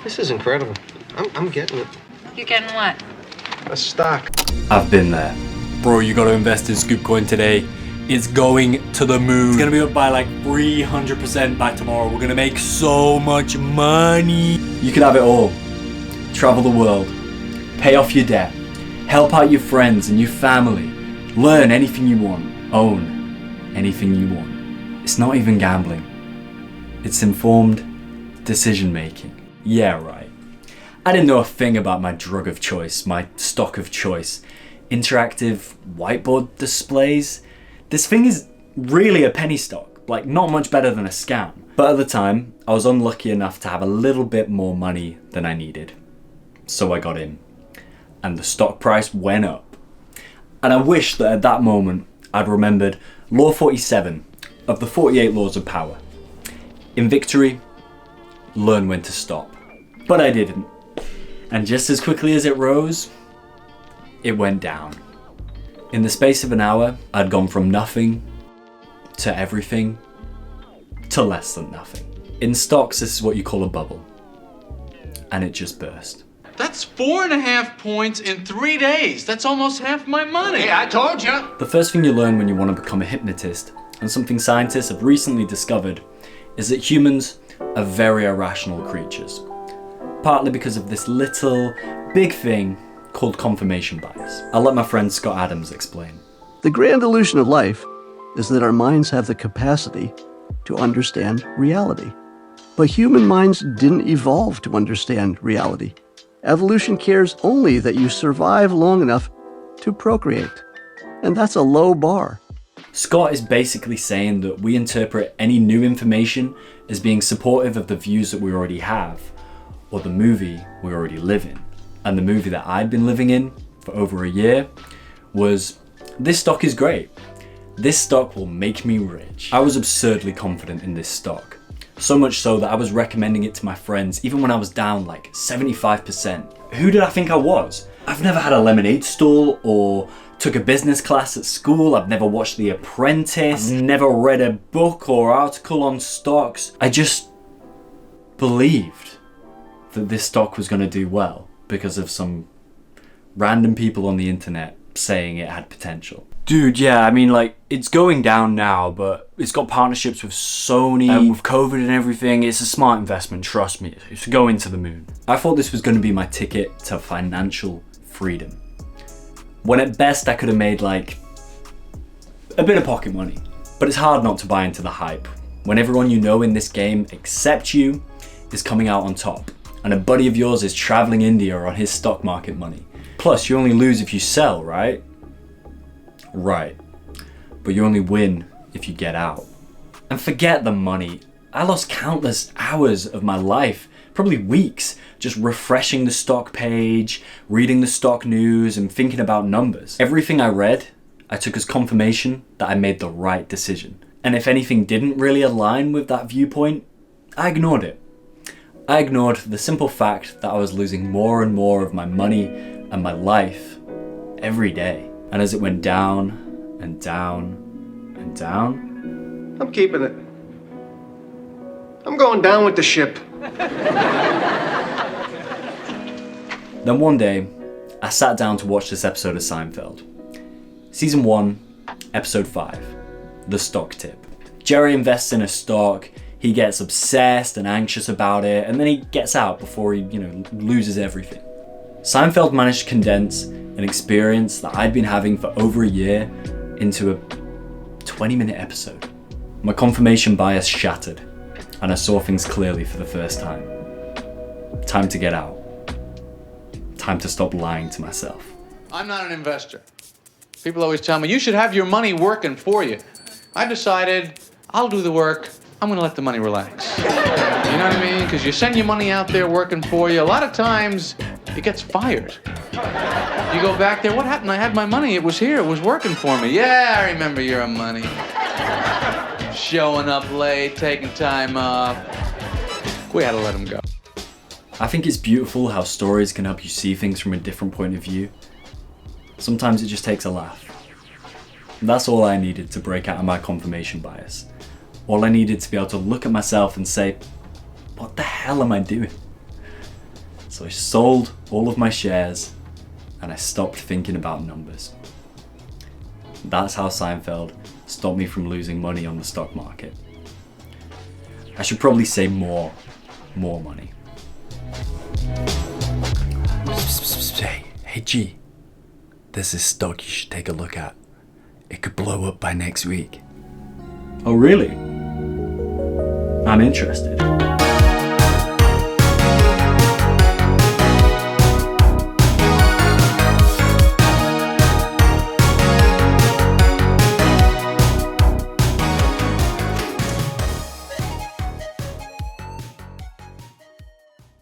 This is incredible. I'm getting it. You're getting what? A stock. I've been there. Bro, you gotta invest in Scoopcoin today. It's going to the moon. It's gonna be up by like 300% by tomorrow. We're gonna make so much money. You can have it all. Travel the world. Pay off your debt. Help out your friends and your family. Learn anything you want. Own anything you want. It's not even gambling. It's informed decision making. Yeah, right. I didn't know a thing about my drug of choice, my stock of choice. Interactive whiteboard displays. This thing is really a penny stock, like not much better than a scam. But at the time, I was unlucky enough to have a little bit more money than I needed. So I got in. And the stock price went up. And I wish that at that moment, I'd remembered Law 47 of the 48 Laws of Power. In victory, learn when to stop. But I didn't. And just as quickly as it rose, it went down. In the space of an hour, I'd gone from nothing to everything to less than nothing. In stocks, this is what you call a bubble. And it just burst. That's 4.5 points in 3 days. That's almost half my money. Hey, I told you. The first thing you learn when you want to become a hypnotist, and something scientists have recently discovered, is that humans are very irrational creatures. Partly because of this little, big thing called confirmation bias. I'll let my friend Scott Adams explain. The grand illusion of life is that our minds have the capacity to understand reality. But human minds didn't evolve to understand reality. Evolution cares only that you survive long enough to procreate. And that's a low bar. Scott is basically saying that we interpret any new information as being supportive of the views that we already have, or the movie we already live in. And the movie that I'd been living in for over a year was, this stock is great. This stock will make me rich. I was absurdly confident in this stock. So much so that I was recommending it to my friends even when I was down like 75%. Who did I think I was? I've never had a lemonade stall or took a business class at school. I've never watched The Apprentice. I've never read a book or article on stocks. I just believed that this stock was going to do well because of some random people on the internet saying it had potential. Dude, yeah, I mean, like, it's going down now, but it's got partnerships with Sony and with COVID and everything. It's a smart investment, trust me. It's going to the moon. I thought this was going to be my ticket to financial freedom. When at best I could have made like a bit of pocket money. But it's hard not to buy into the hype when everyone you know in this game except you is coming out on top, and a buddy of yours is traveling India on his stock market money. Plus, you only lose if you sell, right? Right. But you only win if you get out. And forget the money. I lost countless hours of my life, probably weeks, just refreshing the stock page, reading the stock news, and thinking about numbers. Everything I read, I took as confirmation that I made the right decision. And if anything didn't really align with that viewpoint, I ignored it. I ignored the simple fact that I was losing more and more of my money and my life every day. And as it went down and down and down, I'm keeping it. I'm going down with the ship. Then one day, I sat down to watch this episode of Seinfeld. Season 1, episode 5, The Stock Tip. Jerry invests in a stock, he gets obsessed and anxious about it, and then he gets out before he, loses everything. Seinfeld managed to condense an experience that I'd been having for over a year into a 20-minute episode. My confirmation bias shattered, and I saw things clearly for the first time. Time to get out. Time to stop lying to myself. I'm not an investor. People always tell me, you should have your money working for you. I decided, I'll do the work. I'm gonna let the money relax. You know what I mean? Because you send your money out there working for you, a lot of times it gets fired. You go back there, what happened? I had my money, it was here, it was working for me. Yeah, I remember your money. Showing up late, taking time off. We had to let him go. I think it's beautiful how stories can help you see things from a different point of view. Sometimes it just takes a laugh. That's all I needed to break out of my confirmation bias. All I needed to be able to look at myself and say, what the hell am I doing? So I sold all of my shares and I stopped thinking about numbers. That's how Seinfeld stopped me from losing money on the stock market. I should probably say more money. Hey G, there's this stock you should take a look at. It could blow up by next week. Oh really? I'm interested.